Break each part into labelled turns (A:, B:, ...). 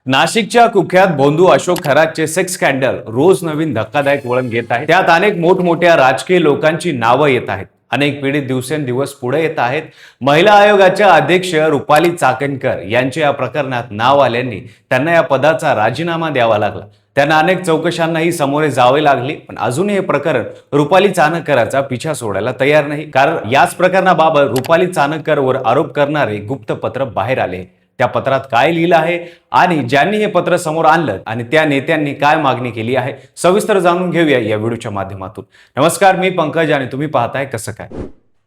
A: नाशिकच्या कुख्यात भोंदू अशोक खरातचे सेक्स स्कॅन्डल रोज नवीन धक्कादायक वळण घेत आहे। त्यात अनेक मोठमोठ्या राजकीय लोकांची नावं येत आहेत। अनेक पीडित दिवसेंदिवस पुढे येत आहेत। महिला आयोगाच्या अध्यक्ष रुपाली चाकणकर यांचे या प्रकरणात नाव आल्याने त्यांना या पदाचा राजीनामा द्यावा लागला। त्यांना अनेक चौकशांनाही सामोरे जावे लागले, पण अजूनही हे प्रकरण रुपाली चाकणकरचा पिछा सोडायला तयार नाही। कारण याच प्रकरणाबाबत रुपाली चाकणकरवर आरोप करणारे गुप्त पत्र बाहेर आले। त्या पत्रात काय लिहिलं आहे आणि ज्यांनी हे पत्र समोर आणलं आणि त्या नेत्यांनी काय मागणी केली आहे, सविस्तर जाणून घेऊया या व्हिडिओच्या माध्यमातून। नमस्कार, मी पंकज आणि तुम्ही पाहताय कसं काय।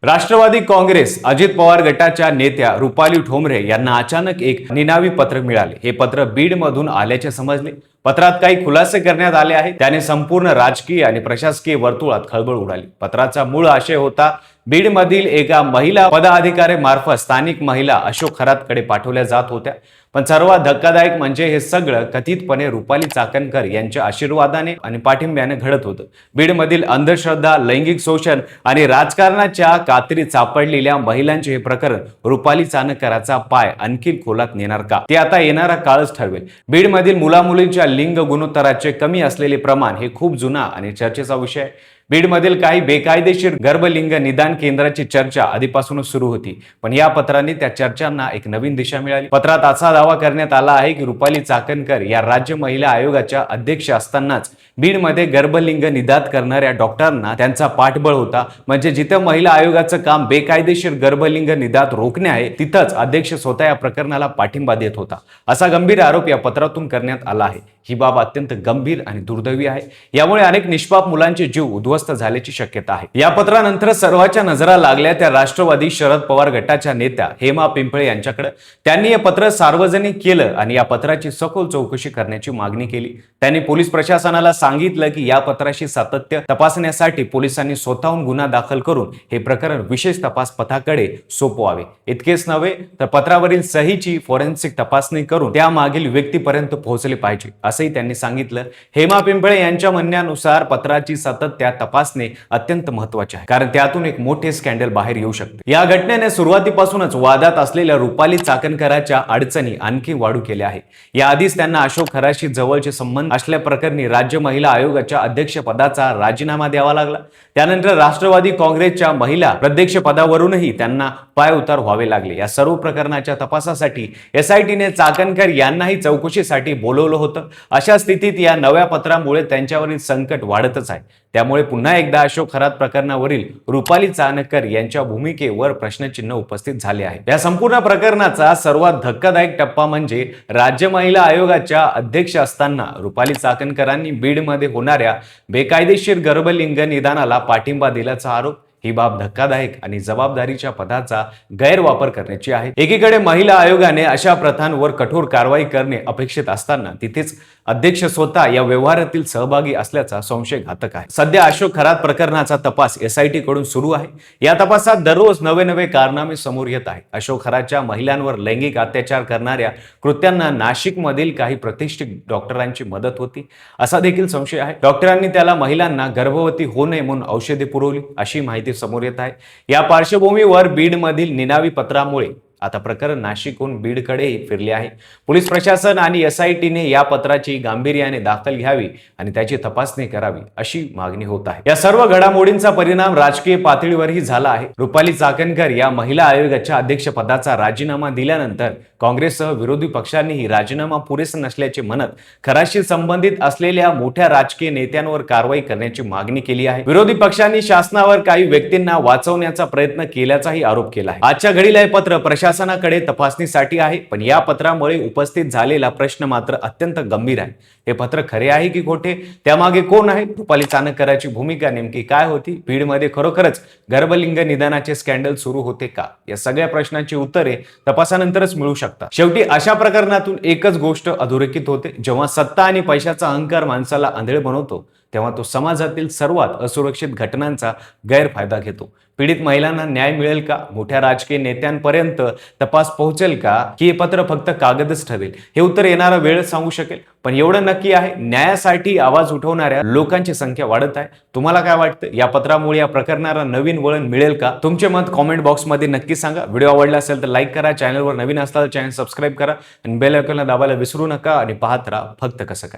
A: राष्ट्रवादी काँग्रेस अजित पवार गटाच्या नेत्या रुपाली ठोंबरे यांना अचानक एक निनावी पत्र मिळाले। हे पत्र बीड मधून आल्याचे समजले। पत्रात काही खुलासे करण्यात आले आहेत, त्याने संपूर्ण राजकीय आणि प्रशासकीय वर्तुळात खळबळ उडाली। पत्राचा मूळ आशय होता बीड मधील एका महिला पदाधिकारी मार्फत स्थानिक महिला अशोक खरातकडे पाठवल्या जात होत्या। पण सर्वात धक्कादायक म्हणजे हे सगळं कथितपणे रुपाली चाकणकर यांच्या आशीर्वादाने आणि पाठिंब्याने घडत होतं। बीडमधील अंधश्रद्धा, लैंगिक शोषण आणि राजकारणाच्या कात्रीत सापडलेल्या महिलांचे हे प्रकरण रुपाली चाकणकरचा पाय आणखी खोलात नेणार का, ते आता येणारा काळच ठरवेल। बीडमधील मुलामुलींच्या लिंग गुणोत्तराचे कमी असलेले प्रमाण हे खूप जुना आणि चर्चेचा विषय आहे। बीडमधील काही बेकायदेशीर गर्भलिंग निदान केंद्राची चर्चा आधीपासूनच सुरू होती, पण या पत्राने त्या चर्चांना एक नवीन दिशा मिळाली। पत्रात असा दावा करण्यात आला आहे की रुपाली चाकणकर या राज्य महिला आयोगाच्या अध्यक्ष असतानाच बीडमध्ये गर्भलिंग निदान करणाऱ्या डॉक्टरांना त्यांचा पाठबळ होता। म्हणजे जिथे महिला आयोगाचं काम बेकायदेशीर गर्भलिंग निदान रोखणे आहे, तिथंच अध्यक्ष स्वतः या प्रकरणाला पाठिंबा देत होता, असा गंभीर आरोप या पत्रातून करण्यात आला आहे। ही बाब अत्यंत गंभीर आणि दुर्दैवी आहे। यामुळे अनेक निष्पाप मुलांचे जीव उद्ध्वस्त झाल्याची शक्यता आहे। या पत्रानंतर सर्वांच्या नजरा लागल्या त्या राष्ट्रवादी शरद पवार गटाच्या नेत्या हेमा पिंपळे यांच्याकडे। त्यांनी हे पत्र सार्वजनिक केलं आणि या पत्राची सखोल चौकशी करण्याची मागणी केली। त्यांनी पोलीस प्रशासनाला सांगितलं की या पत्राशी सातत्य तपासण्यासाठी पोलिसांनी स्वतःहून गुन्हा दाखल करून हे प्रकरण विशेष तपास पथकाकडे सोपवावे। इतकेच नव्हे तर पत्रावरील सहीची फॉरेन्सिक तपासणी करून त्यामागील व्यक्तीपर्यंत पोहोचले पाहिजे, असंही त्यांनी सांगितलं। हेमा पिंपळे यांच्या म्हणण्यानुसार पत्राची सातत्य तपासणे अत्यंत महत्त्वाचे आहे, कारण त्यातून एक मोठे स्कॅन्डल बाहेर येऊ शकते। या घटनेने सुरुवातीपासूनच वादात असलेल्या रुपाली चाकणकरच्या अडचणी आणखी वाढू केल्या आहे। याआधीच त्यांना अशोक खराशी जवळचे संबंध असल्या प्रकरणी राज्य महिला आयोगाच्या अध्यक्षपदाचा राजीनामा द्यावा लागला। त्यानंतर राष्ट्रवादी काँग्रेसच्या महिला अध्यक्षपदावरूनही त्यांना पायउतार व्हावे लागले। या सर्व प्रकरणाच्या तपासासाठी एसआयटीने चाकणकर यांनाही चौकशीसाठी बोलवलं होतं। अशा स्थितीत या नव्या पत्रामुळे त्यांच्यावरील संकट वाढतच आहे। त्यामुळे पुन्हा एकदा अशोक खरात प्रकरणावरील रुपाली चाकणकर यांच्या भूमिकेवर प्रश्नचिन्ह उपस्थित झाले आहे। या संपूर्ण प्रकरणाचा सर्वात धक्कादायक टप्पा म्हणजे राज्य महिला आयोगाच्या अध्यक्ष असताना रुपाली चाकणकरांनी बीडमध्ये होणाऱ्या बेकायदेशीर गर्भलिंग निदानाला पाठिंबा दिल्याचा आरोप। ही बाब धक्कादायक आणि जबाबदारीच्या पदाचा गैरवापर करण्याची आहे। एकीकडे महिला आयोगाने अशा प्रथांवर कठोर कारवाई करणे अपेक्षित असताना तिथेच अध्यक्ष स्वतः या व्यवहारातील सहभागी असल्याचा संशय घातक आहे। सध्या अशोक खरात प्रकरणाचा तपास एसआयटी कडून सुरू आहे। या तपासात दररोज नवे कारनामे समोर येत आहेत। अशोक खरातच्या महिलांवर लैंगिक अत्याचार करणाऱ्या कृत्यांना नाशिकमधील काही प्रतिष्ठित डॉक्टरांची मदत होती, असा देखील संशय आहे। डॉक्टरांनी त्याला महिलांना गर्भवती होऊ नये म्हणून औषधे पुरवली, अशी माहिती समोर येत आहे। या पार्श्वभूमीवर बीडमधील निनावी पत्रामुळे आता प्रकरण नाशिकहून बीडकडे फिरले आहे। पोलीस प्रशासन आणि एसआयटीने या पत्राची गांभीर्याने दखल घ्यावी आणि त्याची तपासणी करावी, अशी मागणी होत आहे। या सर्व घडामोडींचा परिणाम राजकीय पातळीवरही झाला आहे। रुपाली चाकणकर या महिला आयोगाच्या अध्यक्षपदाचा राजीनामा दिल्यानंतर काँग्रेससह विरोधी पक्षांनीही राजीनामा पुरेसा नसल्याचे म्हणत खराशी संबंधित असलेल्या मोठ्या राजकीय नेत्यांवर कारवाई करण्याची मागणी केली आहे। विरोधी पक्षांनी शासनावर काही व्यक्तींना वाचवण्याचा प्रयत्न केल्याचाही आरोप केला आहे। आजच्या घडीला हे पत्र प्रशासनाकडे तपासणीसाठी आहे, पण या पत्रामुळे उपस्थित झालेला प्रश्न मात्र अत्यंत गंभीर आहे। हे पत्र खरे आहे की खोटे, त्यामागे कोण आहे, रुपाली चाकणकरची भूमिका नेमकी काय होती, बीडमध्ये खरोखरच गर्भलिंग निदानाचे स्कॅन्डल सुरू होते का, या सगळ्या प्रश्नांची उत्तरे तपासानंतरच मिळू शकतात। शेवटी अशा प्रकरणातून एकच गोष्ट अधोरेखित होते, जेव्हा सत्ता आणि पैशाचा अहंकार माणसाला आंधळे बनवतो, तेव्हा तो समाजातील सर्वात असुरक्षित घटनांचा गैरफायदा घेतो. पीडित महिलांना न्याय मिळेल का? मोठ्या राजकीय नेत्यांपर्यंत तपास पोहोचेल का? की हे पत्र फक्त कागदच ठरेल? हे उत्तर येणारा वेळ सांगू शकेल. पण एवढं नक्की आहे, न्यायासाठी आवाज उठवणाऱ्या लोकांची संख्या वाढत आहे. तुम्हाला काय वाटतं? या पत्रामुळे या प्रकरणाला नवीन वळण मिळेल का? तुमचे मत कॉमेंट बॉक्समध्ये नक्की सांगा. व्हिडिओ आवडला असेल तर लाईक करा, चॅनलवर नवीन असताल चॅनल सबस्क्राईब करा आणि बेल आयकॉनला दाबायला विसरू नका आणि पाहत राहा फक्त कसं काय.